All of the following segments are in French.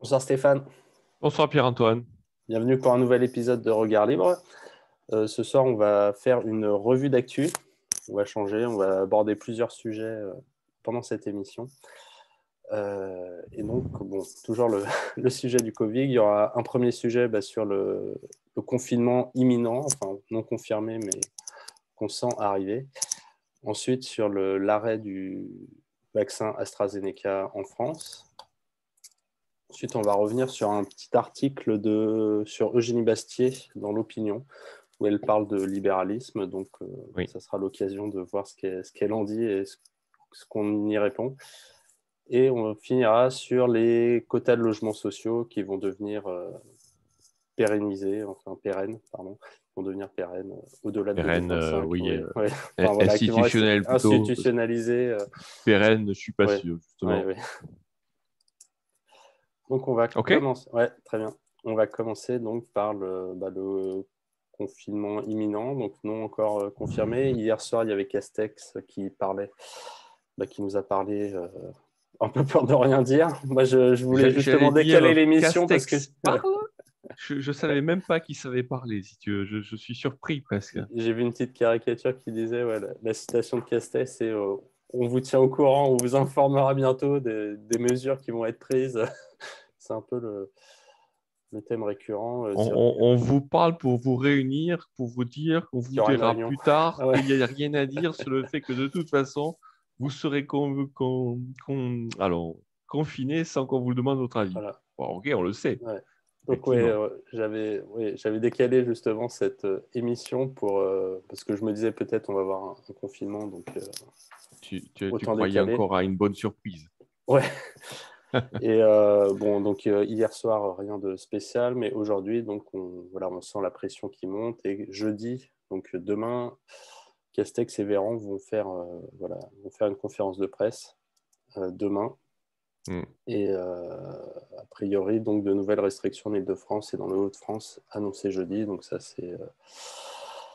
Bonsoir Stéphane, Bonsoir Pierre-Antoine. bienvenue pour un nouvel épisode de Regard Libre. Ce soir, on va faire une revue d'actu. On va changer, on va aborder plusieurs sujets pendant cette émission. Et donc, bon, toujours le sujet du Covid. Il y aura un premier sujet sur le confinement imminent, enfin non confirmé, mais qu'on sent arriver. Ensuite, sur l'arrêt du vaccin AstraZeneca en France. Ensuite, on va revenir sur un petit article sur Eugénie Bastier dans l'Opinion, où elle parle de libéralisme. Donc, Oui. ça sera l'occasion de voir ce qu'elle en dit et ce qu'on y répond. Et on finira sur les quotas de logements sociaux qui vont devenir pérennisés, enfin pérennes, pardon, vont devenir pérennes au-delà de Pérenne, 2025. oui. Ouais, ouais. Enfin, voilà, qui vont rester Institutionnel plutôt. Parce que institutionnalisés. pérenne, je ne suis pas Ouais, sûr, ouais, justement. ouais. Donc, on va OK. commencer. Ouais, très bien. On va commencer donc par le confinement imminent, donc non encore confirmé. Hier soir, il y avait Castex qui parlait, qui nous a parlé un peu peur de rien dire. Moi, je voulais justement J'allais décaler dire l'émission parce que Castex parle. Je ne savais même pas qu'il savait parler, si tu veux. Je suis surpris presque. j'ai vu une petite caricature qui disait la citation de Castex, c'est on vous tient au courant, on vous informera bientôt des mesures qui vont être prises. C'est un peu le thème récurrent. On vous parle pour vous réunir, pour vous dire qu'on Qu'il vous y aura une dira réunion. plus tard Ah ouais. qu'il n'y a rien à dire sur le fait que de toute façon, vous serez alors, confiné sans qu'on vous le demande votre avis. Voilà. Bon, OK, on le sait, Ouais. Donc ouais, effectivement. j'avais décalé justement cette émission parce que je me disais peut-être on va avoir un confinement, donc Tu autant croyais décaler. encore à une bonne surprise. Ouais. Et bon, donc hier soir rien de spécial, mais aujourd'hui donc on sent la pression qui monte et jeudi, donc demain, Castex et Véran vont faire une conférence de presse demain. Hmm. Et a priori, donc, de nouvelles restrictions en Île-de-France et dans le Hauts-de-France annoncées jeudi. Donc ça, c'est...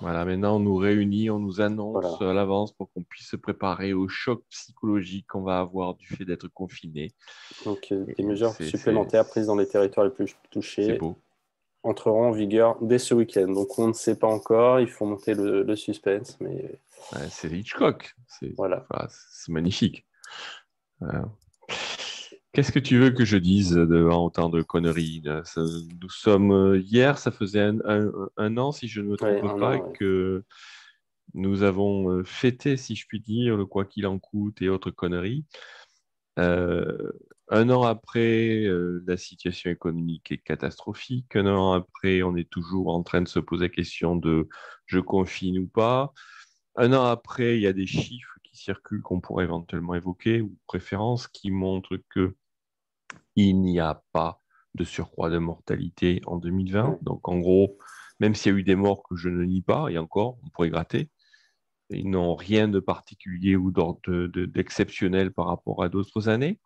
Voilà, maintenant on nous réunit, on nous annonce voilà. à l'avance pour qu'on puisse se préparer au choc psychologique qu'on va avoir du fait d'être confiné. Donc des Et mesures supplémentaires prises dans les territoires les plus c'est touchés beau. entreront en vigueur dès ce week-end. Donc on ne sait pas encore, il faut monter le suspense, mais Ouais, c'est Hitchcock. voilà. Voilà, c'est magnifique. Voilà. Qu'est-ce que tu veux que je dise devant autant de conneries là? Nous sommes hier, ça faisait un an, si je ne me Ouais, trompe un pas, an, ouais. que nous avons fêté, si je puis dire, le quoi qu'il en coûte et autres conneries. Euh, un an après, la situation économique est catastrophique. Un an après, on est toujours en train de se poser la question de je confine ou pas. Un an après, il y a des chiffres qui circulent qu'on pourrait éventuellement évoquer ou préférences qui montrent que il n'y a pas de surcroît de mortalité en 2020. Ouais. Donc, en gros, même s'il y a eu des morts que je ne nie pas, et encore, on pourrait gratter, ils n'ont rien de particulier ou d'exceptionnel par rapport à d'autres années.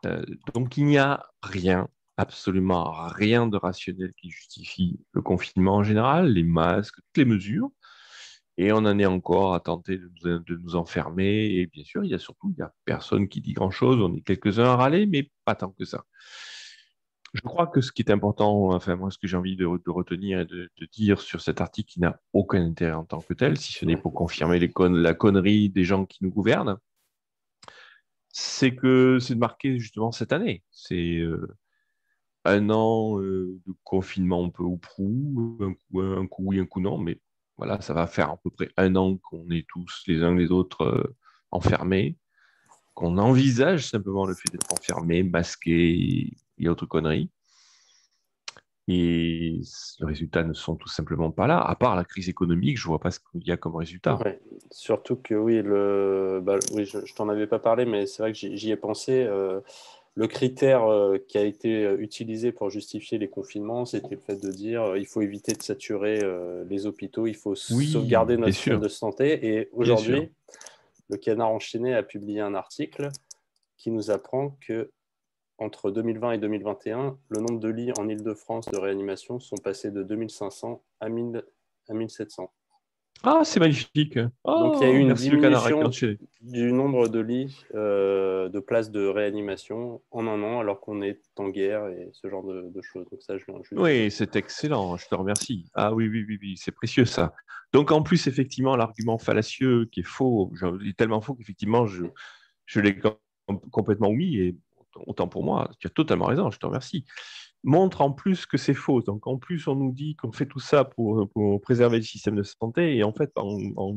Euh, donc, il n'y a rien, absolument rien de rationnel qui justifie le confinement en général, les masques, toutes les mesures. Et on en est encore à tenter de nous enfermer. Et bien sûr, il y a personne qui dit grand-chose. On est quelques-uns à râler, mais pas tant que ça. Je crois que ce qui est important, enfin moi, ce que j'ai envie de retenir et de dire sur cet article qui n'a aucun intérêt en tant que tel, si ce n'est Ouais. pour confirmer la connerie des gens qui nous gouvernent, c'est que c'est de marquer justement cette année. C'est un an de confinement peu ou prou, un coup oui, un coup non, mais voilà, ça va faire à peu près un an qu'on est tous les uns les autres enfermés, qu'on envisage simplement le fait d'être enfermés, masqués et autres conneries. Et le résultat ne sont tout simplement pas là. À part la crise économique, je vois pas ce qu'il y a comme résultat. Ouais. Surtout que oui, oui, je t'en avais pas parlé, mais c'est vrai que j'y ai pensé. Le critère qui a été utilisé pour justifier les confinements, c'était le fait de dire il faut éviter de saturer les hôpitaux, il faut Oui, sauvegarder bien notre système sûr, de santé. Et bien sûr. aujourd'hui, le Canard enchaîné a publié un article qui nous apprend que entre 2020 et 2021, le nombre de lits en Île-de-France de réanimation sont passés de 2500 à 1700. Ah, c'est magnifique. Donc, il y a eu Oh, une merci le canard diminution enchaîné. du nombre de lits, de places de réanimation en un an, alors qu'on est en guerre et ce genre de choses. Donc, ça, je viens juste de... Oui, c'est excellent, je te remercie. Ah oui, oui, oui, oui, c'est précieux ça. Donc en plus, effectivement, l'argument fallacieux qui est faux, il est tellement faux qu'effectivement, je l'ai complètement omis et autant pour moi, tu as totalement raison, je te remercie. Montre en plus que c'est faux. Donc en plus, on nous dit qu'on fait tout ça pour préserver le système de santé et en fait, en en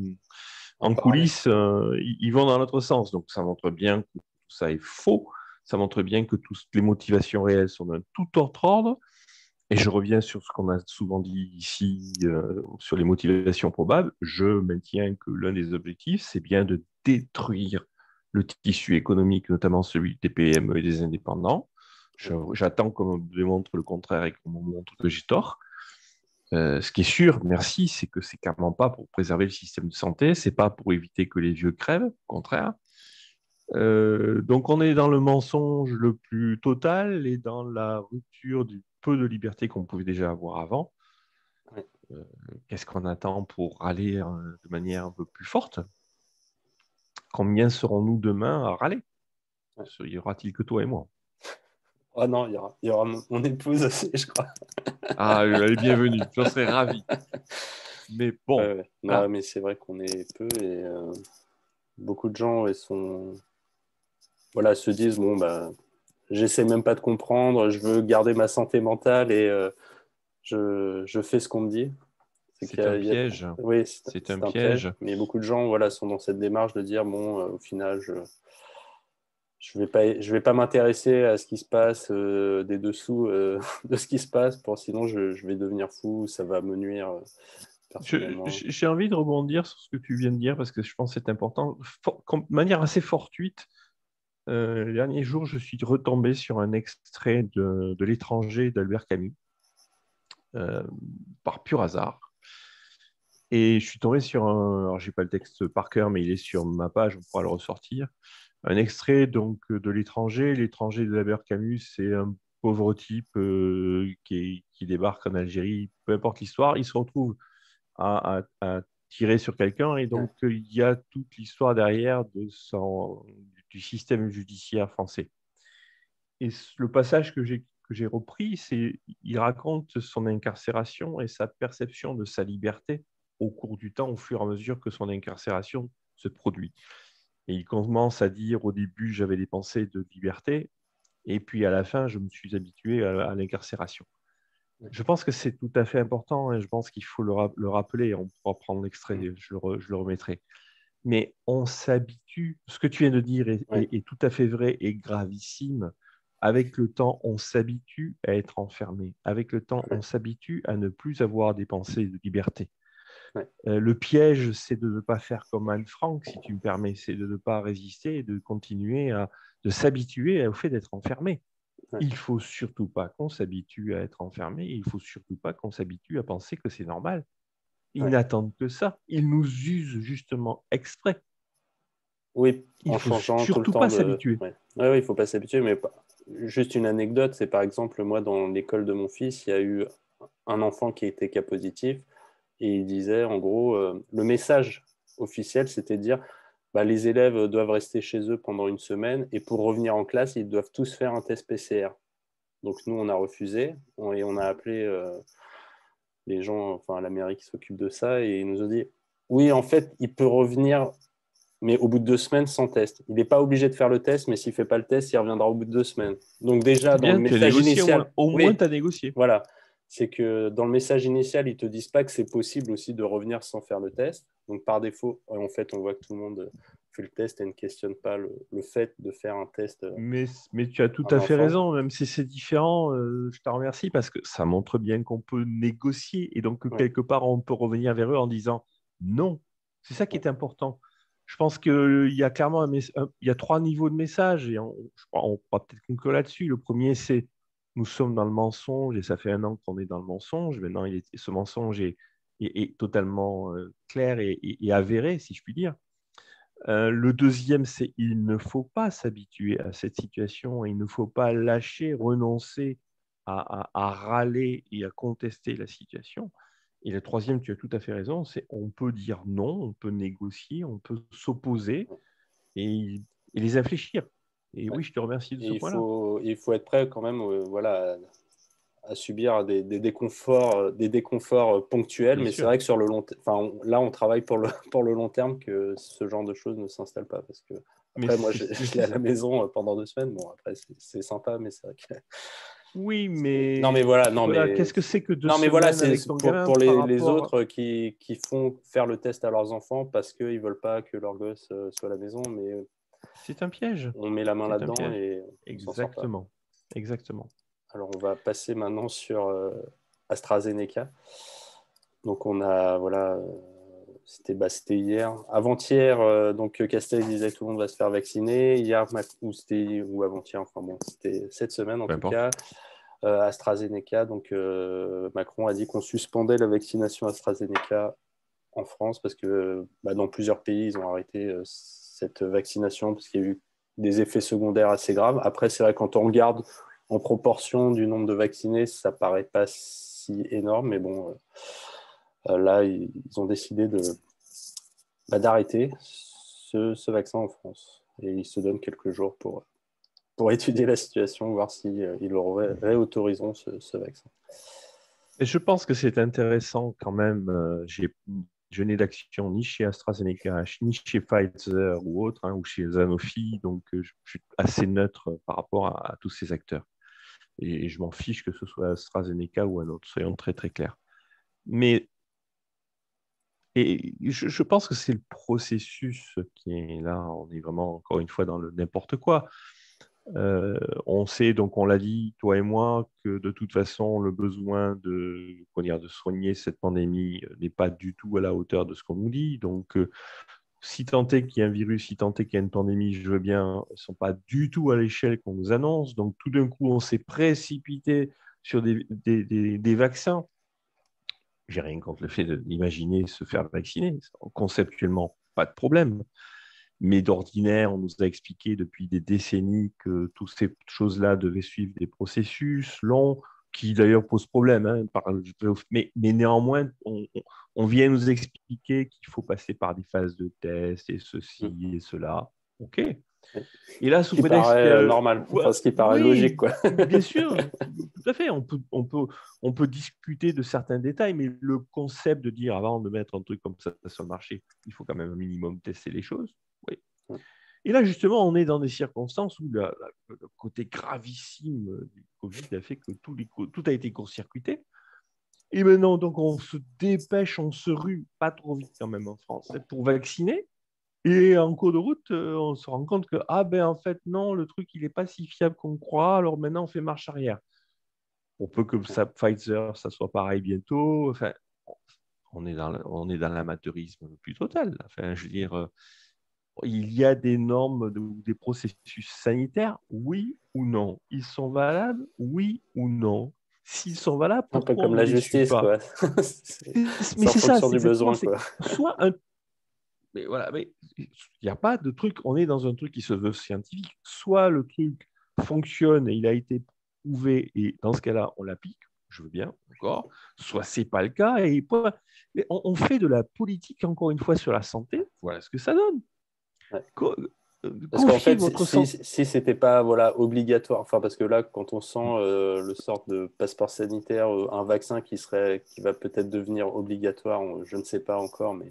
parallèle. coulisses, ils vont dans l'autre sens. Donc ça montre bien que tout ça est faux. Ça montre bien que toutes les motivations réelles sont d'un tout autre ordre. Et je reviens sur ce qu'on a souvent dit ici sur les motivations probables. Je maintiens que l'un des objectifs, c'est bien de détruire le tissu économique, notamment celui des PME et des indépendants. J'attends qu'on me démontre le contraire et qu'on me montre que j'ai tort. Ce qui est sûr, merci, c'est que c'est clairement pas pour préserver le système de santé, c'est pas pour éviter que les vieux crèvent, au contraire. Donc on est dans le mensonge le plus total et dans la rupture du peu de liberté qu'on pouvait déjà avoir avant. Ouais. Euh, Qu'est-ce qu'on attend pour aller de manière un peu plus forte? Combien serons-nous demain à râler? Ouais. Y aura-t-il que toi et moi? Oh non, il y aura mon épouse aussi, je crois. Ah, elle est bienvenue, j'en serais ravi. Mais bon, Ouais. Non, là, mais c'est vrai qu'on est peu et beaucoup de gens voilà, se disent, bon, bah, j'essaie même pas de comprendre, je veux garder ma santé mentale et je fais ce qu'on me dit. C'est c'est un il y a... piège. Oui, C'est un c'est un piège, piège. mais beaucoup de gens voilà, sont dans cette démarche de dire, bon, au final, je vais pas m'intéresser à ce qui se passe des dessous de ce qui se passe, sinon je vais devenir fou, ça va me nuire personnellement. J'ai envie de rebondir sur ce que tu viens de dire parce que je pense que c'est important. De manière assez fortuite, les derniers jours, je suis retombé sur un extrait de L'étranger d'Albert Camus, euh, par pur hasard. Et je suis tombé sur un, alors j'ai pas le texte par cœur, mais il est sur ma page, on pourra le ressortir. Un extrait donc de L'étranger. L'étranger d'Albert Camus, c'est un pauvre type qui débarque en Algérie, peu importe l'histoire, il se retrouve à tirer sur quelqu'un et Ouais, donc il y a toute l'histoire derrière du système judiciaire français. Et le passage que j'ai repris, c'est il raconte son incarcération et sa perception de sa liberté au cours du temps, au fur et à mesure que son incarcération se produit. Et il commence à dire au début, j'avais des pensées de liberté, et puis à la fin, je me suis habitué à l'incarcération. ouais, Je pense que c'est tout à fait important et je pense qu'il faut le rappeler. On pourra prendre l'extrait, je le remettrai. Mais on s'habitue, ce que tu viens de dire ouais, est tout à fait vrai et gravissime. Avec le temps, on s'habitue à être enfermé. Avec le temps, on ouais, s'habitue à ne plus avoir des pensées de liberté. ouais, Le piège, c'est de ne pas faire comme Anne Frank, si tu me permets, c'est de ne pas résister et de continuer de s'habituer au fait d'être enfermé. ouais, Il faut surtout pas qu'on s'habitue à être enfermé, il faut surtout pas qu'on s'habitue à penser que c'est normal. Ils ouais. n'attendent que ça. Ils nous usent justement exprès. Oui, Il en faut changeant tout le surtout temps pas de. s'habituer. Ouais, ouais, ouais, il faut pas s'habituer, mais juste une anecdote, c'est par exemple, moi, dans l'école de mon fils, il y a eu un enfant qui était cas positif et il disait, en gros, le message officiel, c'était de dire, bah, les élèves doivent rester chez eux pendant une semaine et pour revenir en classe, ils doivent tous faire un test PCR. Donc nous, on a refusé et on a appelé les gens, enfin la mairie qui s'occupe de ça, et ils nous ont dit, oui, en fait, il peut revenir mais au bout de 2 semaines sans test. Il n'est pas obligé de faire le test, mais s'il ne fait pas le test, il reviendra au bout de 2 semaines. Donc déjà, C'est dans le bien, tu as message négocié au moins. initial, Au moins, oui, tu as négocié. voilà, c'est que dans le message initial, ils ne te disent pas que c'est possible aussi de revenir sans faire le test. Donc par défaut, en fait, on voit que tout le monde fait le test et ne questionne pas le fait de faire un test Mais tu as tout à un à fait enfant. raison, même si c'est différent, je te remercie parce que ça montre bien qu'on peut négocier et donc que Ouais, quelque part on peut revenir vers eux en disant non. C'est ça qui ouais, est important. Je pense qu'il y a clairement il y a trois niveaux de message et je crois on pourra peut-être conclure là-dessus. Le premier, c'est nous sommes dans le mensonge et ça fait un an qu'on est dans le mensonge. Maintenant, ce mensonge est totalement clair et avéré, si je puis dire. Le deuxième, c'est il ne faut pas s'habituer à cette situation, il ne faut pas lâcher, renoncer à râler et à contester la situation. Et le troisième, tu as tout à fait raison, c'est on peut dire non, on peut négocier, on peut s'opposer et les infléchir. Et Ouais. oui, je te remercie de Et ce point-là. il faut être prêt quand même voilà, à subir des déconforts ponctuels, Bien mais c'est sûr, vrai que sur le long enfin, là, on travaille pour pour le long terme que ce genre de choses ne s'installe pas. Parce que, mais après, moi, mais je l'ai à la maison pendant 2 semaines. Bon, après, c'est sympa, mais c'est vrai que. oui, Non, mais mais voilà, voilà, qu'est-ce que c'est que deux non, mais voilà, semaines c'est avec ton gamin pour par les rapport. autres qui font faire le test à leurs enfants parce qu'ils ne veulent pas que leur gosse soit à la maison, mais C'est un piège. on met la main C'est un là-dedans piège. et on s'en sort pas. Exactement. Exactement. Alors, on va passer maintenant sur AstraZeneca. Donc, on a, voilà, c'était hier. Avant-hier, donc Castex disait que tout le monde va se faire vacciner. Hier, ou avant-hier, enfin bon, c'était cette semaine en Peu tout importe. cas. AstraZeneca, donc Macron a dit qu'on suspendait la vaccination AstraZeneca en France parce que dans plusieurs pays, ils ont arrêté cette vaccination parce qu'il y a eu des effets secondaires assez graves. Après, c'est vrai, quand on regarde en proportion du nombre de vaccinés, ça paraît pas si énorme, mais bon, là, ils ont décidé d'arrêter ce vaccin en France. Et ils se donnent quelques jours pour étudier la situation, voir s'ils réautoriseront ce vaccin. Et je pense que c'est intéressant quand même. Je n'ai d'action ni chez AstraZeneca, ni chez Pfizer ou autre, hein, ou chez Sanofi. Donc, je suis assez neutre par rapport à tous ces acteurs. Et je m'en fiche que ce soit AstraZeneca ou un autre, soyons très très clairs. Mais je pense que c'est le processus qui est là. On est vraiment, encore une fois, dans le n'importe quoi. On sait, donc on l'a dit, toi et moi, que de toute façon, le besoin de soigner cette pandémie n'est pas du tout à la hauteur de ce qu'on nous dit. Donc, si tant est qu'il y a un virus, si tant est qu'il y a une pandémie, je veux bien, ils ne sont pas du tout à l'échelle qu'on nous annonce. Donc, tout d'un coup, on s'est précipité sur des vaccins. J'ai rien contre le fait d'imaginer se faire vacciner. Conceptuellement, pas de problème. Mais d'ordinaire, on nous a expliqué depuis des décennies que toutes ces choses-là devaient suivre des processus longs, qui d'ailleurs posent problème, hein, mais néanmoins, on vient nous expliquer qu'il faut passer par des phases de test et ceci et cela. OK. Et là, Ce sous qui prétexte paraît que, normal, ouais, enfin ce qui paraît oui, logique, quoi. bien sûr, tout à fait, on peut discuter de certains détails, mais le concept de dire avant de mettre un truc comme ça sur le marché, il faut quand même un minimum tester les choses. Oui. Et là, justement, on est dans des circonstances où le côté gravissime du Covid a fait que tout a été court-circuité. Et maintenant, donc, on se dépêche, on se rue, pas trop vite quand même en France, pour vacciner. Et en cours de route, on se rend compte que, ah ben en fait, non, le truc, il n'est pas si fiable qu'on croit, alors maintenant, on fait marche arrière. On peut que ça, Pfizer, ça soit pareil bientôt. Enfin, on est dans l'amateurisme le plus total. Enfin, je veux dire, il y a des normes ou des processus sanitaires, oui ou non. Ils sont valables, oui ou non. S'ils sont valables, Un peu pourquoi on comme ne la les suit justice, pas? quoi. Mais C'est en c'est ça, fonction c'est du exactement, besoin, c'est quoi. soit un mais voilà, mais il n'y a pas de truc, on est dans un truc qui se veut scientifique. Soit le truc fonctionne et il a été prouvé et dans ce cas-là, on l'applique, je veux bien, encore. Soit c'est pas le cas et mais on fait de la politique, encore une fois, sur la santé. Voilà ce que ça donne. Ouais. Co- Parce qu'en Confier fait, votre santé. si c'était pas voilà, obligatoire, enfin, parce que là, quand on sent le sort de passeport sanitaire, un vaccin qui va peut-être devenir obligatoire, je ne sais pas encore, mais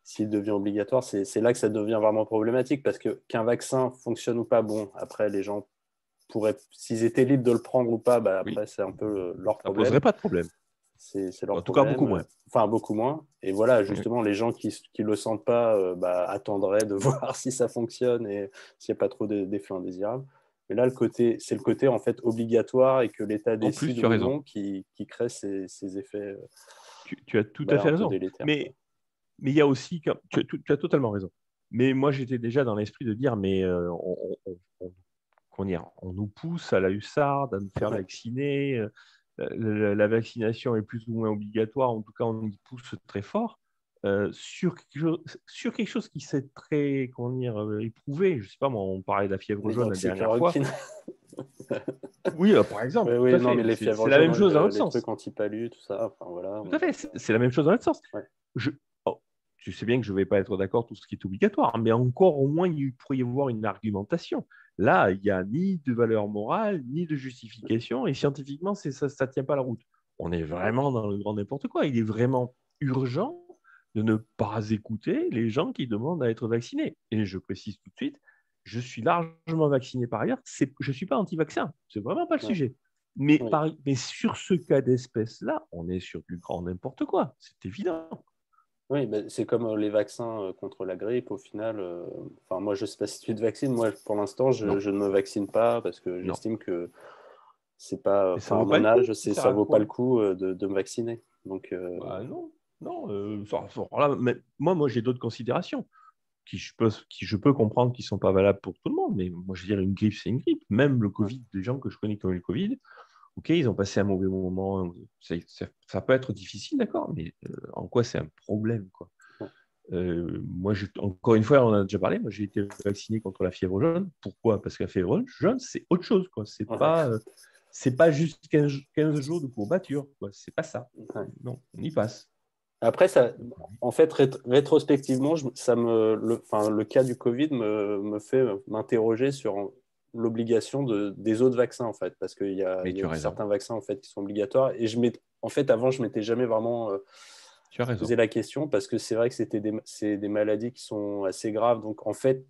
s'il devient obligatoire, c'est là que ça devient vraiment problématique, parce que qu'un vaccin fonctionne ou pas, bon, après, les gens pourraient, s'ils étaient libres de le prendre ou pas, bah, Oui, après, c'est un peu leur ça ne poserait problème. pas de problème. C'est leur En tout cas, beaucoup problème, moins. enfin beaucoup moins. Et voilà, Oui. justement, les gens qui le sentent pas attendraient de voir si ça fonctionne et s'il n'y a pas trop d'effets indésirables. Mais là, c'est le côté en fait obligatoire et que l'État En plus, décide tu as ou raison. non qui crée ces effets Tu as tout à fait un peu raison. délétères, quoi. Mais il y a aussi, tu as totalement raison. Mais moi, j'étais déjà dans l'esprit de dire, mais on nous pousse à la hussarde, à nous faire Ouais. vacciner. La vaccination est plus ou moins obligatoire. En tout cas, on y pousse très fort. Sur quelque chose qui s'est très, comment dire, éprouvé. Je sais pas, moi, on parlait de la fièvre jaune la dernière fois. L'hydroxychloroquine. Oui, par exemple, Oui, tout oui, à non, mais fait. les C'est fièvres la même jaunes, chose dans l'autre les sens. trucs anti-palu, tout ça. Enfin, voilà. Tout à fait, c'est la même chose dans l'autre sens. Ouais. Je, oh, tu sais bien que je ne vais pas être d'accord tout ce qui est obligatoire, mais encore au moins, il pourrait y avoir une argumentation. Là, il n'y a ni de valeur morale, ni de justification, et scientifiquement, ça ne tient pas la route. On est vraiment dans le grand n'importe quoi. Il est vraiment urgent de ne pas écouter les gens qui demandent à être vaccinés. Et je précise tout de suite, je suis largement vacciné par ailleurs. Je ne suis pas anti-vaccin. Ce n'est vraiment pas le Ouais. sujet. Mais, Oui. mais sur ce cas d'espèce-là, on est sur du grand n'importe quoi. C'est évident. Oui, ben, c'est comme les vaccins contre la grippe, au final. Enfin, moi, je ne sais pas si tu te vaccines. Moi, pour l'instant, Non, je ne me vaccine pas parce que non. j'estime que c'est pas. Et ça Enfin, à vaut pas mon le coup. âge, Ça sert ça à vaut pas le quoi? coup de me vacciner. Donc, Bah non, non. Là, mais moi j'ai d'autres considérations qui je peux comprendre qui ne sont pas valables pour tout le monde. Mais moi, je veux dire, une grippe, c'est une grippe. Même le ouais, Covid, des gens que je connais qui ont eu le Covid, ok, ils ont passé un mauvais moment. Ça peut être difficile, d'accord, mais en quoi c'est un problème, quoi? ouais, Moi, encore une fois, on en a déjà parlé. Moi, j'ai été vacciné contre la fièvre jaune. Pourquoi? Parce que la fièvre jaune, c'est autre chose, quoi. ouais, C'est pas juste 15 jours de courbature, quoi. C'est pas ça. ouais. Non, on y passe. Après, ça, en fait, rétrospectivement, enfin, le cas du Covid me fait m'interroger sur l'obligation des autres vaccins, en fait, parce Mais il y tu a as raison. certains vaccins en fait qui sont obligatoires. Et en fait, avant, je m'étais jamais vraiment Tu as posé raison. la question parce que c'est vrai que c'est des maladies qui sont assez graves. Donc, en fait,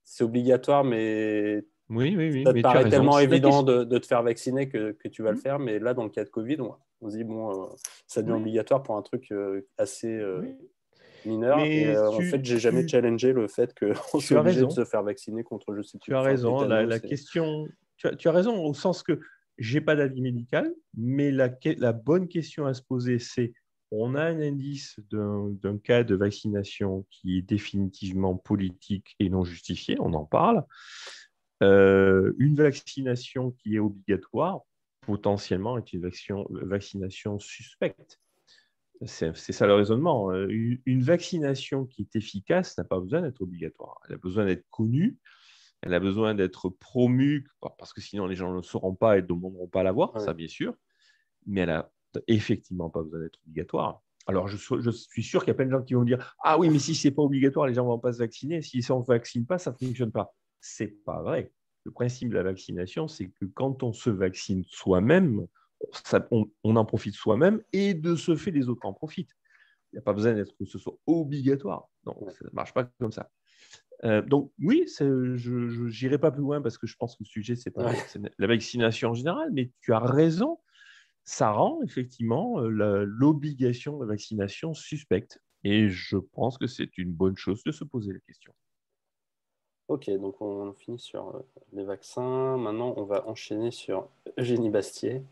c'est obligatoire, mais Oui, oui, oui, ça te mais tu as paraît raison. tellement La évident question. de te faire vacciner que tu vas le faire. Mais là, dans le cas de Covid, on se dit, bon, ça devient Oui, obligatoire pour un truc assez oui. mineur. Et Mais en fait, j'ai jamais challengé le fait qu'on soit tu as obligé de raison. se faire vacciner contre, je sais plus, Tu as enfin, raison. La tétanos. question. Tu as raison au sens que j'ai pas d'avis médical, mais la bonne question à se poser, c'est on a un indice d'un cas de vaccination qui est définitivement politique et non justifié, on en parle. Une vaccination qui est obligatoire, potentiellement, est une vaccination suspecte. C'est ça le raisonnement. Une vaccination qui est efficace n'a pas besoin d'être obligatoire. Elle a besoin d'être connue, elle a besoin d'être promue, parce que sinon les gens ne le sauront pas et ne demanderont pas à la voir, Ouais. ça bien sûr, mais elle n'a effectivement pas besoin d'être obligatoire. Alors je suis sûr qu'il y a plein de gens qui vont dire ah oui, mais si c'est pas obligatoire, les gens ne vont pas se vacciner. Si on ne vaccine pas, ça ne fonctionne pas. C'est pas vrai. Le principe de la vaccination, c'est que quand on se vaccine soi-même, on en profite soi-même et de ce fait, les autres en profitent. Il n'y a pas besoin que ce soit obligatoire. Non, Ouais. ça ne marche pas comme ça. Donc oui, je n'irai pas plus loin parce que je pense que le sujet, c'est pas Ouais. c'est la vaccination en général, mais tu as raison, ça rend effectivement l'obligation de vaccination suspecte. Et je pense que c'est une bonne chose de se poser la question. Ok, donc on finit sur les vaccins. Maintenant, on va enchaîner sur Eugénie Bastier.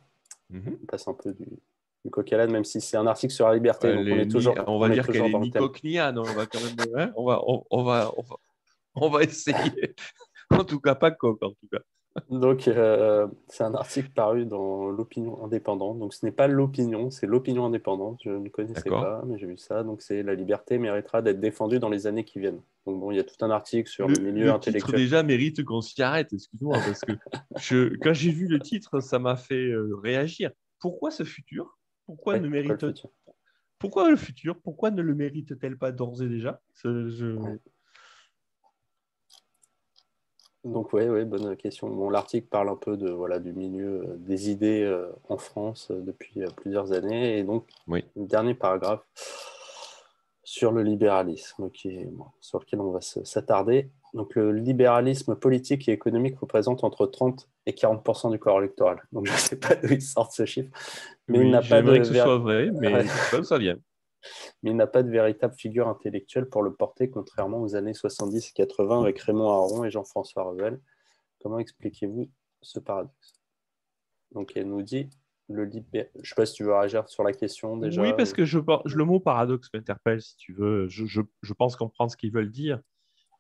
Mhm. On passe un peu du coq à l'âne, même si c'est un article sur la liberté. Donc On va on est dire qu'elle toujours est dans le ni thème. coq ni âne. On va quand même, hein, on va essayer. En tout cas, pas coq, en tout cas. Donc, c'est un article paru dans l'Opinion indépendante. Donc, ce n'est pas l'opinion, c'est l'Opinion indépendante. Je ne connaissais D'accord. pas, mais j'ai vu ça. Donc, c'est la liberté méritera d'être défendue dans les années qui viennent. Donc, bon, il y a tout un article sur le milieu Le titre intellectuel. déjà mérite qu'on s'y arrête, excuse-moi, parce que quand j'ai vu le titre, ça m'a fait réagir. Pourquoi ce futur? Pourquoi Ouais, ne pourquoi le mérite, futur? pourquoi le futur? Pourquoi ne le mérite-t-elle pas d'ores et déjà? Ouais. Donc, oui, ouais, bonne question. Bon, l'article parle un peu voilà, du milieu des idées en France depuis plusieurs années. Et donc, Oui. le dernier paragraphe sur le libéralisme, bon, sur lequel on va s'attarder. Donc, le libéralisme politique et économique représente entre 30 et 40% du corps électoral. Donc, je ne sais pas d'où ils sortent ce chiffre, mais Oui, j'aimerais que ce soit vrai, mais je ne sais pas d'où ça vient. mais il n'a pas de véritable figure intellectuelle pour le porter, contrairement aux années 70 et 80 avec Raymond Aron et Jean-François Revel. Comment expliquez-vous ce paradoxe? Donc, elle nous dit, je ne sais pas si tu veux réagir sur la question Oui, déjà. parce que le mot paradoxe m'interpelle, si tu veux. Je pense comprendre ce qu'ils veulent dire,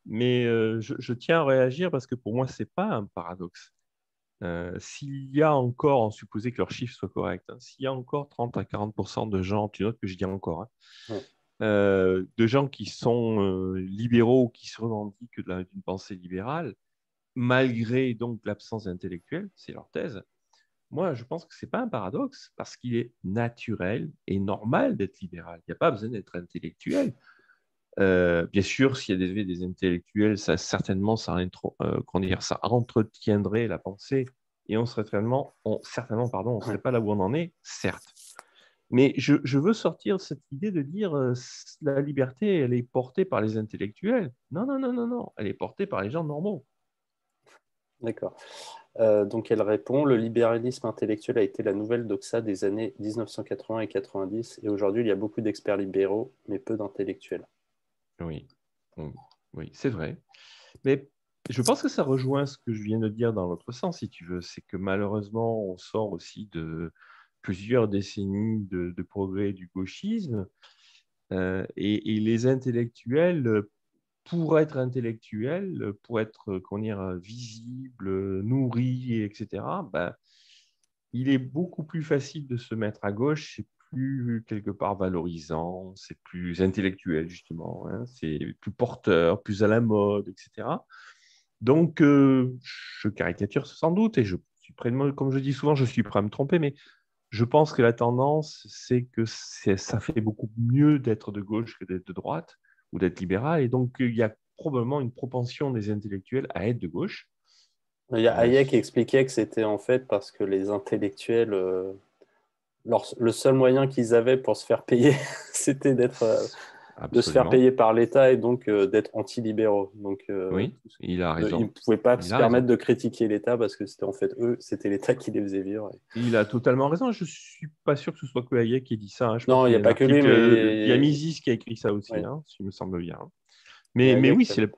mais je tiens à réagir parce que pour moi, ce n'est pas un paradoxe. S'il y a encore, en supposé que leurs chiffres soient corrects, hein, s'il y a encore 30 à 40% de gens, tu notes que je dis encore, hein, Ouais, de gens qui sont libéraux ou qui se revendiquent d'une pensée libérale, malgré donc l'absence intellectuelle, c'est leur thèse, moi, je pense que ce n'est pas un paradoxe parce qu'il est naturel et normal d'être libéral. Il n'y a pas besoin d'être intellectuel. Bien sûr, s'il y avait des intellectuels, ça, certainement, comment dire, ça entretiendrait la pensée et on serait certainement, pardon, on ne serait pas là où on en est, certes. Mais je veux sortir de cette idée de dire la liberté, elle est portée par les intellectuels. Non, non, non, non, non, elle est portée par les gens normaux. D'accord. Donc elle répond, le libéralisme intellectuel a été la nouvelle doxa des années 1980 et 90, et aujourd'hui il y a beaucoup d'experts libéraux, mais peu d'intellectuels. Oui, oui, c'est vrai. Mais je pense que ça rejoint ce que je viens de dire dans l'autre sens, si tu veux. C'est que malheureusement, on sort aussi de plusieurs décennies de progrès du gauchisme. Et les intellectuels, pour être intellectuels, pour être comment dire, visibles, nourris, etc., ben, il est beaucoup plus facile de se mettre à gauche, c'est plus quelque part valorisant, c'est plus intellectuel justement, hein, c'est plus porteur, plus à la mode, etc. Donc, je caricature sans doute et je suis prêt comme je dis souvent, je suis prêt à me tromper, mais je pense que la tendance, c'est que ça fait beaucoup mieux d'être de gauche que d'être de droite ou d'être libéral. Et donc, il y a probablement une propension des intellectuels à être de gauche. Il y a Euh, Hayek qui expliquait que c'était en fait parce que les intellectuels, le seul moyen qu'ils avaient pour se faire payer, c'était de se faire Absolument. payer par l'État et donc d'être anti-libéraux. Donc Oui, il a ils ne raison. pouvaient pas Il se a permettre raison. de critiquer l'État parce que c'était en fait eux, c'était l'État qui les faisait vivre. Il a totalement raison. Je ne suis pas sûr que ce soit que Hayek qui ait dit ça, hein. Je pense Non, il qu'il n'y y a a un pas que lui, article, il y a mais Mises qui a écrit ça aussi, ouais. hein, s'il me semble bien. Mais Mais oui, Hayek,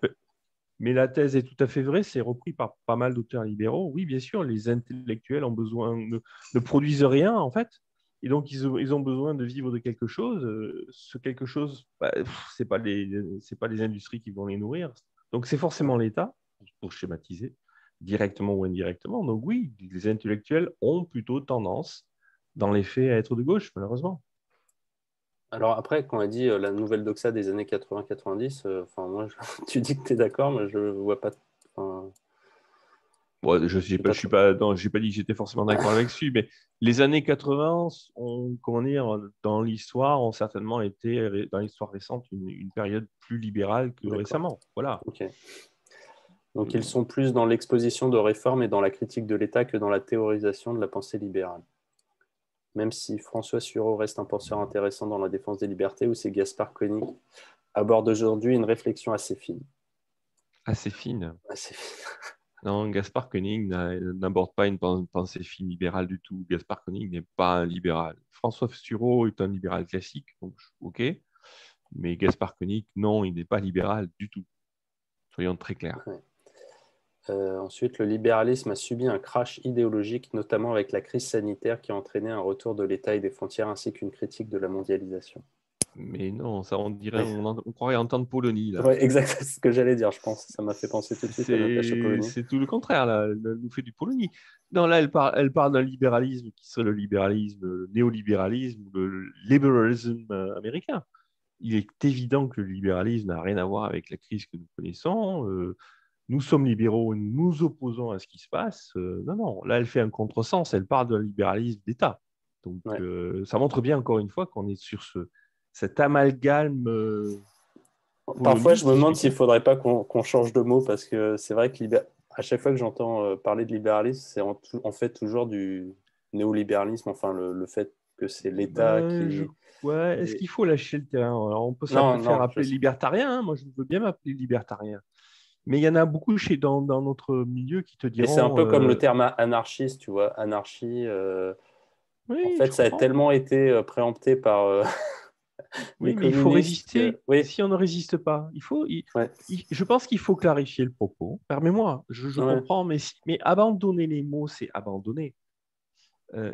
mais la thèse est tout à fait vraie, c'est repris par pas mal d'auteurs libéraux. Oui, bien sûr, les intellectuels ne produisent rien, en fait. Et donc, ils ont besoin de vivre de quelque chose. Ce quelque chose, bah, c'est pas les industries qui vont les nourrir. Donc, c'est forcément l'État, pour schématiser, directement ou indirectement. Donc, oui, les intellectuels ont plutôt tendance, dans les faits, à être de gauche, malheureusement. alors après, quand elle dit la nouvelle doxa des années 80-90, enfin moi, tu dis que tu es d'accord, mais je vois pas. Enfin, Bon, je sais j'ai pas, pas je suis trop. pas, non, j'ai pas dit que j'étais forcément d'accord avec dessus, mais les années 80 ont, comment dire, dans l'histoire, ont certainement été, dans l'histoire récente, une période plus libérale que D'accord. récemment. Voilà. Ok. Donc ils sont plus dans l'exposition de réformes et dans la critique de l'État que dans la théorisation de la pensée libérale. Même si François Sureau reste un penseur intéressant dans la défense des libertés, ou c'est Gaspard Koenig aborde aujourd'hui une réflexion assez fine. Assez fine. Assez fine. Non, Gaspard Koenig n'aborde pas une pensée fine libérale du tout. Gaspard Koenig n'est pas un libéral. François Sureau est un libéral classique, donc ok, mais Gaspard Koenig, non, il n'est pas libéral du tout. Soyons très clairs. Ouais. Ensuite, le libéralisme a subi un crash idéologique, notamment avec la crise sanitaire qui a entraîné un retour de l'État et des frontières ainsi qu'une critique de la mondialisation. Mais non, ça on dirait, Ouais, on croirait entendre Polonie là. ouais, exact, c'est ce que j'allais dire, je pense. Ça m'a fait penser tout de suite à Natacha Polony. C'est tout le contraire, là. Elle nous fait du Polonie. Non, là, elle parle d'un libéralisme qui serait le libéralisme, le néolibéralisme, le libéralisme américain. Il est évident que le libéralisme n'a rien à voir avec la crise que nous connaissons. Nous sommes libéraux et nous nous opposons à ce qui se passe. Non, non, là, elle fait un contresens. Elle parle d'un libéralisme d'État. Donc, Ouais. ça montre bien, encore une fois, qu'on est sur cet amalgame Parfois, je poloniste, me si je demande puis s'il dire. ne faudrait pas qu'on change de mot parce que c'est vrai que à chaque fois que j'entends parler de libéralisme, c'est en fait toujours du néolibéralisme, enfin le fait que c'est l'État Ben, qui... ouais, est-ce et- qu'il faut lâcher le terrain? Alors, on peut Non, faire non, je appeler sais. libertarien, hein. Moi, je veux bien m'appeler libertarien. Mais il y en a beaucoup dans notre milieu qui te Mais c'est un diront peu comme le terme anarchiste, tu vois. Anarchie, en oui, je fait, ça a comprends. tellement été préempté par les Oui, mais il faut communistes que... résister. Et Oui, si on ne résiste pas, ouais, je pense qu'il faut clarifier le propos. Permets-moi, je ouais. comprends, mais abandonner les mots, c'est abandonner.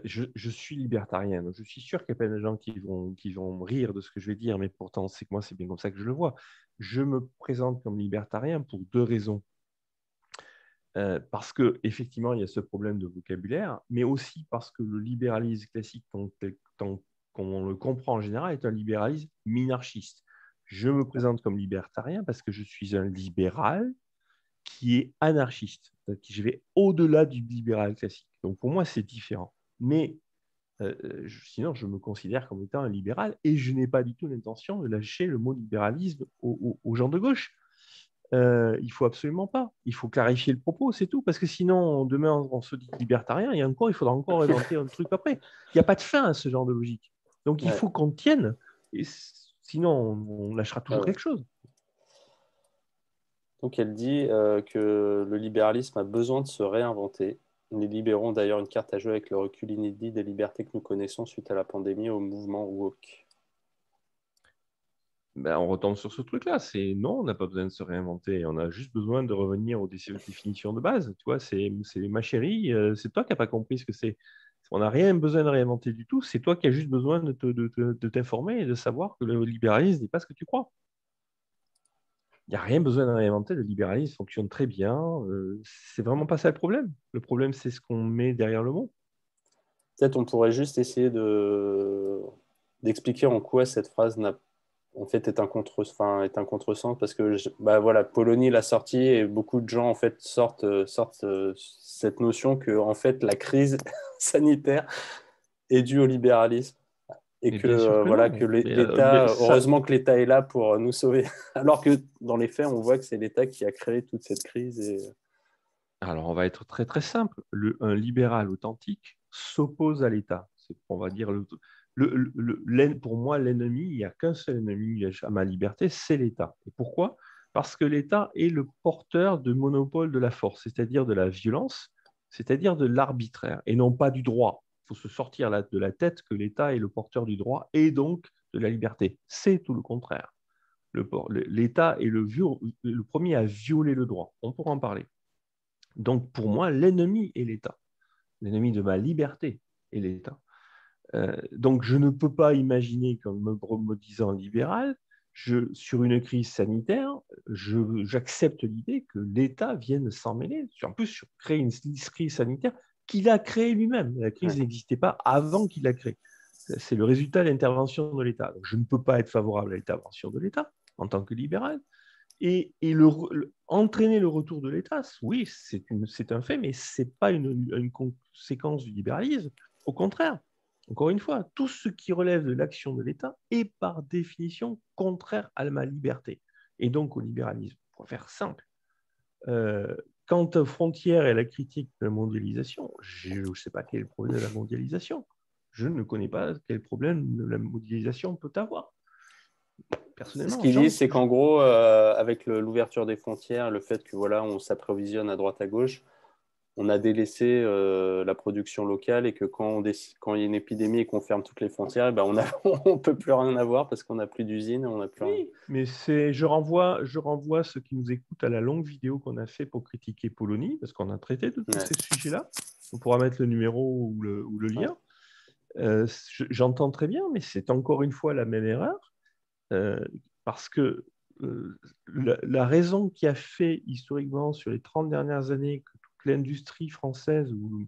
Je suis libertarien, donc je suis sûr qu'il y a plein de gens qui vont rire de ce que je vais dire, mais pourtant, c'est que moi, c'est bien comme ça que je le vois. Je me présente comme libertarien pour deux raisons. Parce qu'effectivement, il y a ce problème de vocabulaire, mais aussi parce que le libéralisme classique, comme on le comprend en général, est un libéralisme minarchiste. Je me présente comme libertarien parce que je suis un libéral qui est anarchiste, qui je vais au-delà du libéral classique. Donc pour moi, c'est différent. Mais sinon, je me considère comme étant un libéral et je n'ai pas du tout l'intention de lâcher le mot libéralisme aux gens de gauche. Il faut absolument pas. Il faut clarifier le propos, c'est tout. Parce que sinon, demain, on se dit libertarien et encore, il faudra encore inventer un truc après. Il n'y a pas de fin à ce genre de logique. Donc, il faut qu'on tienne. Et sinon, on lâchera toujours quelque chose. Donc, elle dit que le libéralisme a besoin de se réinventer. Les libéraux ont d'ailleurs une carte à jouer avec le recul inédit des libertés que nous connaissons suite à la pandémie et au mouvement woke. Ben, on retombe sur ce truc-là. C'est non, on n'a pas besoin de se réinventer. On a juste besoin de revenir aux définitions de base. Tu vois, c'est ma chérie, c'est toi qui n'as pas compris ce que c'est. On n'a rien besoin de réinventer du tout. C'est toi qui as juste besoin de t'informer et de savoir que le libéralisme n'est pas ce que tu crois. Il n'y a rien besoin de réinventer. Le libéralisme fonctionne très bien. C'est vraiment pas ça le problème. Le problème, c'est ce qu'on met derrière le mot. Peut-être on pourrait juste essayer d'expliquer en quoi cette phrase en fait est un contresens parce que voilà, Polanyi l'a sorti et beaucoup de gens en fait sortent cette notion que en fait la crise sanitaire est due au libéralisme et Mais que bien sûr que voilà non. que Mais l'État, ça, heureusement que l'État est là pour nous sauver, alors que dans les faits on voit que c'est l'État qui a créé toute cette crise et alors, on va être très très simple. Un libéral authentique s'oppose à l'État. On va dire pour moi, l'ennemi, il n'y a qu'un seul ennemi à ma liberté, c'est l'État. Et pourquoi? Parce que l'État est le porteur de monopole de la force, c'est-à-dire de la violence, c'est-à-dire de l'arbitraire, et non pas du droit. Il faut se sortir de la tête que l'État est le porteur du droit et donc de la liberté. C'est tout le contraire. L'État est le premier à violer le droit. On pourra en parler. Donc, pour moi, l'ennemi est l'État. L'ennemi de ma liberté est l'État. Donc, je ne peux pas imaginer qu'en me disant libéral, sur une crise sanitaire, j'accepte l'idée que l'État vienne s'en mêler. En plus, créer une crise sanitaire qu'il a créée lui-même. La crise n'existait pas avant qu'il la crée. C'est le résultat de l'intervention de l'État. Donc, je ne peux pas être favorable à l'intervention de l'État en tant que libéral. Et entraîner le retour de l'État, oui, c'est un fait, mais ce n'est pas une conséquence du libéralisme. Au contraire, encore une fois, tout ce qui relève de l'action de l'État est par définition contraire à ma liberté et donc au libéralisme. Pour faire simple, quant aux frontières et à la critique de la mondialisation, je ne sais pas quel est le problème de la mondialisation. Je ne connais pas quel problème la mondialisation peut avoir. Ce qu'ils disent, c'est qu'en gros, avec l'ouverture des frontières, le fait que voilà, on s'approvisionne à droite à gauche, on a délaissé la production locale et que quand il y a une épidémie et qu'on ferme toutes les frontières, ben on peut plus rien avoir parce qu'on n'a plus d'usine, on n'a plus rien. Mais je renvoie ceux qui nous écoutent à la longue vidéo qu'on a fait pour critiquer Polanyi, parce qu'on a traité de tous ces sujets-là. On pourra mettre le numéro ou le lien. J'entends très bien, mais c'est encore une fois la même erreur. Parce que la raison qui a fait historiquement sur les 30 dernières années que toute l'industrie française ou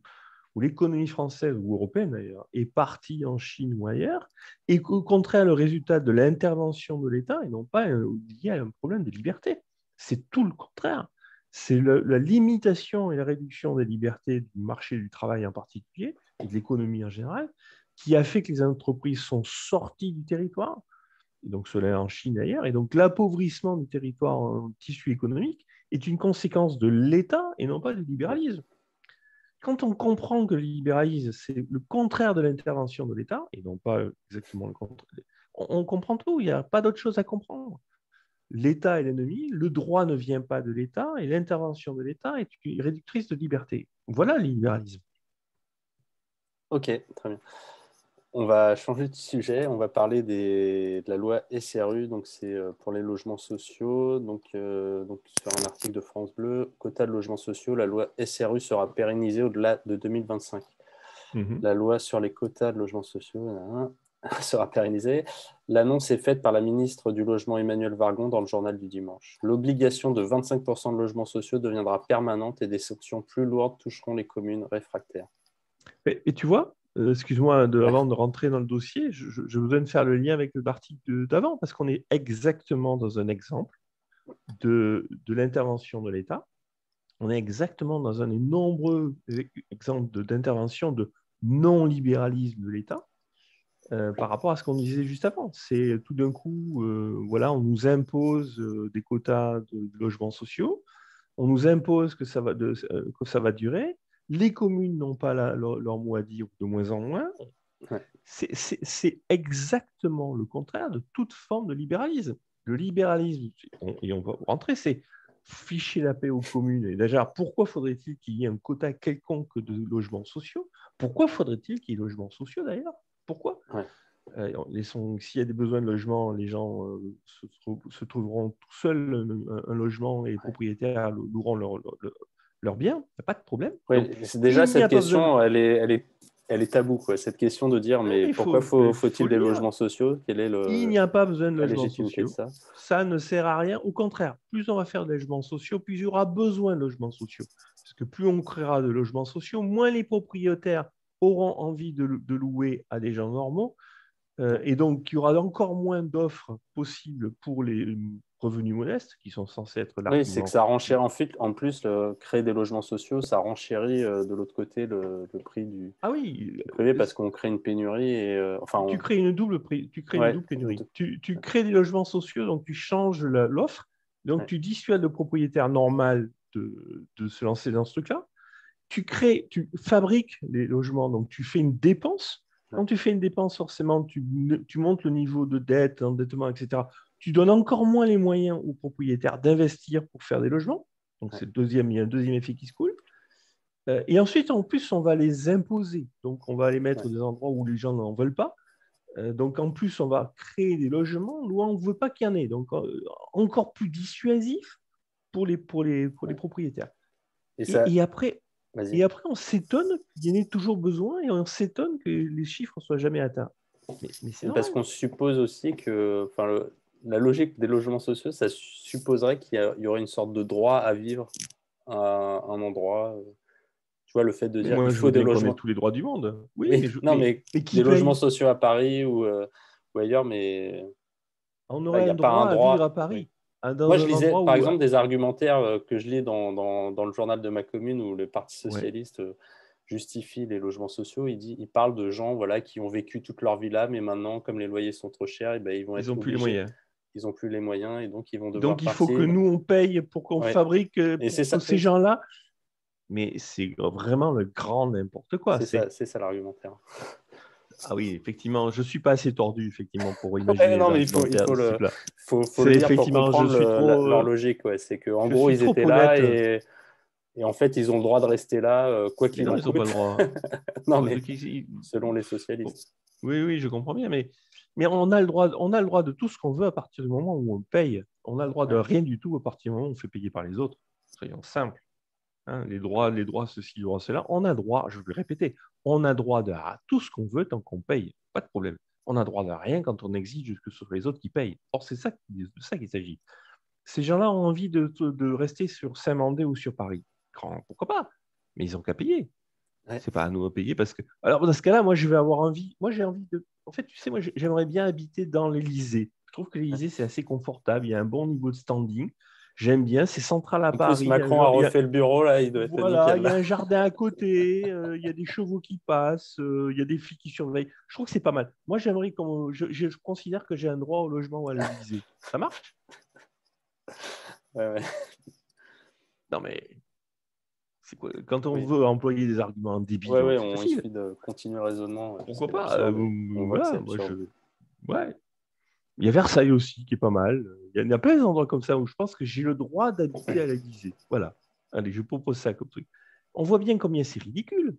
l'économie française ou européenne d'ailleurs est partie en Chine ou ailleurs, est au contraire le résultat de l'intervention de l'État et non pas lié à un problème de liberté. C'est tout le contraire. C'est la limitation et la réduction des libertés du marché du travail en particulier et de l'économie en général qui a fait que les entreprises sont sorties du territoire et donc cela en Chine et ailleurs. Et donc l'appauvrissement du territoire en tissu économique est une conséquence de l'État et non pas du libéralisme. Quand on comprend que le libéralisme, c'est le contraire de l'intervention de l'État, et non pas exactement le contraire, on comprend tout, il n'y a pas d'autre chose à comprendre. L'État est l'ennemi, le droit ne vient pas de l'État, et l'intervention de l'État est réductrice de liberté. Voilà le libéralisme. Ok, très bien. On va changer de sujet, on va parler de la loi SRU, donc c'est pour les logements sociaux, donc sur un article de France Bleu, quota de logements sociaux, la loi SRU sera pérennisée au-delà de 2025. La loi sur les quotas de logements sociaux sera pérennisée. L'annonce est faite par la ministre du Logement Emmanuelle Wargon dans le journal du dimanche. L'obligation de 25% de logements sociaux deviendra permanente et des sanctions plus lourdes toucheront les communes réfractaires. Et tu vois, excuse-moi, avant de rentrer dans le dossier, je voudrais faire le lien avec l'article d'avant, parce qu'on est exactement dans un exemple de l'intervention de l'État on est exactement dans un des nombreux exemples d'intervention de non-libéralisme de l'État par rapport à ce qu'on disait juste avant. C'est tout d'un coup, voilà, on nous impose des quotas de logements sociaux, on nous impose que ça va durer, les communes n'ont pas leur mot à dire de moins en moins. Ouais. C'est exactement le contraire de toute forme de libéralisme. Le libéralisme, et on va rentrer, c'est ficher la paix aux communes. Et déjà, pourquoi faudrait-il qu'il y ait un quota quelconque de logements sociaux? Pourquoi faudrait-il qu'il y ait des logements sociaux d'ailleurs? Pourquoi? Ouais. S'il y a des besoins de logement, les gens se trouveront tout seuls un logement et les propriétaires loueront leur bien. Il n'y a pas de problème. Ouais, Donc, déjà, cette besoin question, elle est taboue, quoi. Cette question de dire, mais pourquoi faut-il des logements sociaux? Il n'y a pas besoin de la logements légitimité de sociaux. ça? Ça ne sert à rien. Au contraire, plus on va faire de logements sociaux, plus il y aura besoin de logements sociaux. Parce que plus on créera de logements sociaux, moins les propriétaires auront envie de louer à des gens normaux. Et donc, il y aura encore moins d'offres possibles pour les revenus modestes, qui sont censés être Oui, c'est l'argument. que ça renchérit. En plus, créer des logements sociaux, ça renchérit de l'autre côté le prix du privé parce qu'on crée une pénurie. Tu crées une double pénurie. Tu crées des logements sociaux, donc tu changes l'offre, donc tu dissuades le propriétaire normal de se lancer dans ce truc-là. Tu fabriques les logements, donc tu fais une dépense. Quand tu fais une dépense, forcément, tu montes le niveau de dette, d'endettement, etc. Tu donnes encore moins les moyens aux propriétaires d'investir pour faire des logements. Donc, il y a un deuxième effet qui se coule. Et ensuite, en plus, on va les imposer. Donc, on va les mettre des endroits où les gens n'en veulent pas. Donc, en plus, on va créer des logements où on ne veut pas qu'il y en ait. Donc, encore plus dissuasif pour les propriétaires. Et après, on s'étonne qu'il y en ait toujours besoin et on s'étonne que les chiffres ne soient jamais atteints. Mais c'est parce qu'on suppose aussi que la logique des logements sociaux, ça supposerait qu'il y aurait une sorte de droit à vivre à un endroit. Tu vois, le fait de dire moi, il je faut veux des bien qu'on ait logements. tous les droits du monde. Oui, mais qui des logements paye? sociaux à Paris ou ailleurs, mais On il aurait n'y le a pas un droit à vivre droit. à Paris, Moi, dans je un lisais, endroit par où... exemple, des argumentaires que je lis dans le journal de ma commune où le Parti Ouais. socialiste justifie les logements sociaux. Il parle de gens qui ont vécu toute leur vie là, mais maintenant, comme les loyers sont trop chers, et ben, ils vont Ils être n'ont plus les obligés. moyens. Ils n'ont plus les moyens et donc ils vont devoir Donc, il faut que partir. nous, on paye pour qu'on fabrique Et c'est pour ça, ces gens-là. Mais c'est vraiment le grand n'importe quoi. c'est ça l'argumentaire. Ah oui, effectivement, je ne suis pas assez tordu effectivement pour imaginer les Non, mais argumentaires de ce type-là. faut le C'est lire pour effectivement, comprendre leur logique. Ouais. C'est qu'en je gros, suis ils trop étaient là honnête. et en fait, ils ont le droit de rester là, quoi Mais qu'il non, en ils n'ont pas coûte. le droit. Non, Ouais, mais donc, selon les bon, socialistes. oui, je comprends bien, mais on a le droit de tout ce qu'on veut à partir du moment où on paye. On a le droit de rien du tout à partir du moment où on fait payer par les autres. Soyons simples. Hein, les droits, ceci, les droits, cela. On a droit, je vais le répéter, on a droit à tout ce qu'on veut tant qu'on paye. Pas de problème. On a droit de rien quand on exige que ce soit les autres qui payent. Or, c'est de ça qu'il s'agit. Ces gens-là ont envie de rester sur Saint-Mandé ou sur Paris. Pourquoi pas? Mais ils n'ont qu'à payer. C'est pas à nous à payer parce que. Alors, dans ce cas-là, moi, je vais avoir envie. Moi, j'ai envie de. En fait, tu sais, moi, j'aimerais bien habiter dans l'Élysée. Je trouve que l'Élysée, c'est assez confortable. Il y a un bon niveau de standing. J'aime bien. C'est central à En plus, Paris. Macron a refait le bureau, là, il doit être Voilà, nickel. il y a un jardin à côté. Il y a des chevaux qui passent. Il y a des filles qui surveillent. Je trouve que c'est pas mal. Moi, j'aimerais. Je considère que j'ai un droit au logement à l'Élysée. Ça marche? Ouais. Non, mais. Quand on veut employer des arguments débiles, c'est il facile. suffit de continuer le raisonnement. Pourquoi C'est pas absurde. On voit que c'est voilà, absurde. Ouais. Il y a Versailles aussi qui est pas mal. Il y a plein d'endroits comme ça où je pense que j'ai le droit d'habiter à l'Élysée. Voilà. Allez, je propose ça comme truc. On voit bien combien c'est ridicule.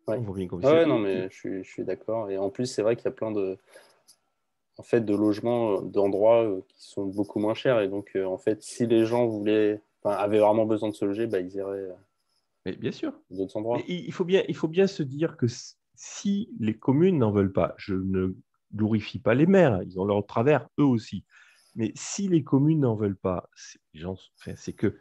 Ouais. On voit bien combien c'est ridicule. Non, mais je suis d'accord. Et en plus, c'est vrai qu'il y a plein de logements, d'endroits qui sont beaucoup moins chers. Et donc, en fait, si les gens avaient vraiment besoin de se loger, bah, ils iraient Mais bien sûr. d'autres endroits. Mais il faut bien se dire que si les communes n'en veulent pas, je ne glorifie pas les maires, ils ont leur travers eux aussi. Mais si les communes n'en veulent pas, c'est que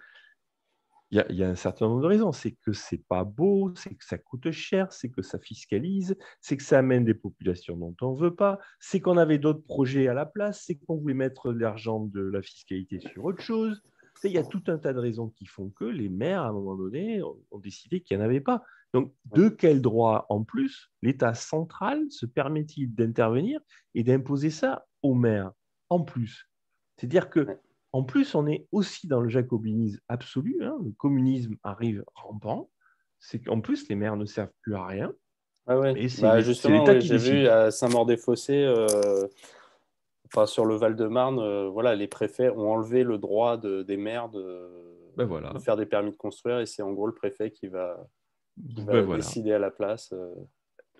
il y a un certain nombre de raisons. C'est que c'est pas beau, c'est que ça coûte cher, c'est que ça fiscalise, c'est que ça amène des populations dont on ne veut pas, c'est qu'on avait d'autres projets à la place, c'est qu'on voulait mettre l'argent de la fiscalité sur autre chose. Il y a tout un tas de raisons qui font que les maires, à un moment donné, ont décidé qu'il n'y en avait pas. Donc, de quel droit, en plus, l'État central se permet-il d'intervenir et d'imposer ça aux maires, en plus? C'est-à-dire que, en plus, on est aussi dans le jacobinisme absolu. Le communisme arrive rampant. C'est qu'en plus, les maires ne servent plus à rien. Ah ouais. Et c'est Justement, l'État ouais, qui j'ai vu décide. à Saint-Maur-des-Fossés, sur le Val-de-Marne, voilà, les préfets ont enlevé le droit des maires Ben de voilà. faire des permis de construire et c'est en gros le préfet qui Ben va voilà. décider à la place.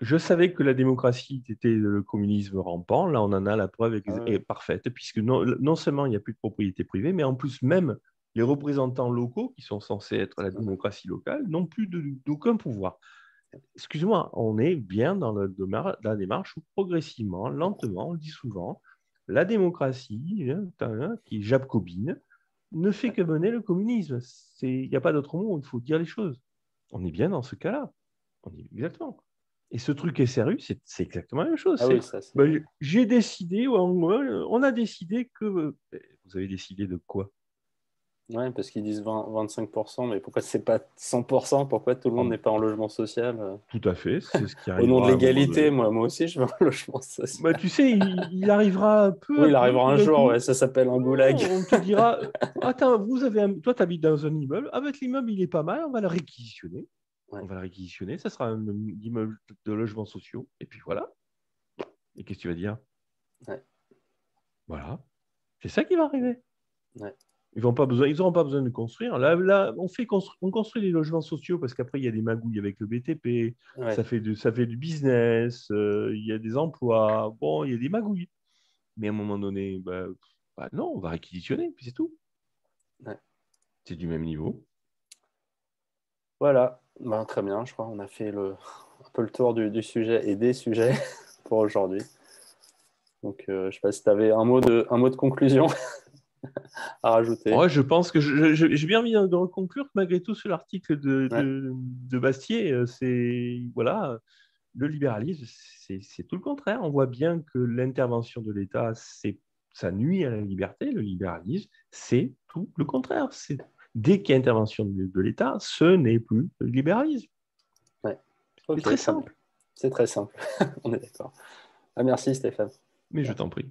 Je savais que la démocratie était le communisme rampant. Là, on en a la preuve Ah ouais. parfaite, puisque non seulement il n'y a plus de propriété privée, mais en plus, même les représentants locaux, qui sont censés être la démocratie locale, n'ont plus d'aucun pouvoir. Excuse-moi, on est bien dans la démarche où progressivement, lentement, on le dit souvent, la démocratie, qui est jacobine, ne fait que mener le communisme. Il n'y a pas d'autre mot, il faut dire les choses. On est bien dans ce cas-là. Exactement. Et ce truc SRU, c'est exactement la même chose. Ah oui, ça c'est. J'ai décidé, on a décidé que. Vous avez décidé de quoi? Ouais, parce qu'ils disent 25%, mais pourquoi c'est pas 100%? Pourquoi tout le monde n'est pas en logement social? Tout à fait, c'est ce qui Au nom de arrivera à un moment l'égalité, donné. moi aussi, je veux un logement social. Tu sais, il arrivera peu Oui, à il peu, arrivera tout un d'un jour, ouais, coup. ça s'appelle un goulag. On te dira, attends, toi, tu habites dans un immeuble. Ah, l'immeuble, il est pas mal, on va le réquisitionner. Ouais. On va le réquisitionner, ça sera un immeuble de logements sociaux. Et puis voilà. Et qu'est-ce que tu vas dire? Ouais. Voilà. C'est ça qui va arriver. Ouais. Ils n'auront pas besoin de construire. Là, on construit des logements sociaux parce qu'après, il y a des magouilles avec le BTP, Ouais. ça fait du business, il y a des emplois, bon, il y a des magouilles. Mais à un moment donné, non, on va réquisitionner, puis c'est tout. Ouais. C'est du même niveau. Voilà, très bien, je crois qu'on a fait un peu le tour du sujet et des sujets pour aujourd'hui. Donc, je ne sais pas si tu avais un mot de conclusion à rajouter. Ouais, je pense que j'ai bien envie de conclure que malgré tout sur l'article Ouais. de Bastier, c'est voilà, le libéralisme, c'est tout le contraire. On voit bien que l'intervention de l'État, ça nuit à la liberté. Le libéralisme, c'est tout le contraire. Dès qu'il y a intervention de l'État, ce n'est plus le libéralisme. Ouais. C'est Ok, très très bien. simple. C'est très simple, on est d'accord. Ah, merci Stéphane. Mais je Merci. t'en prie.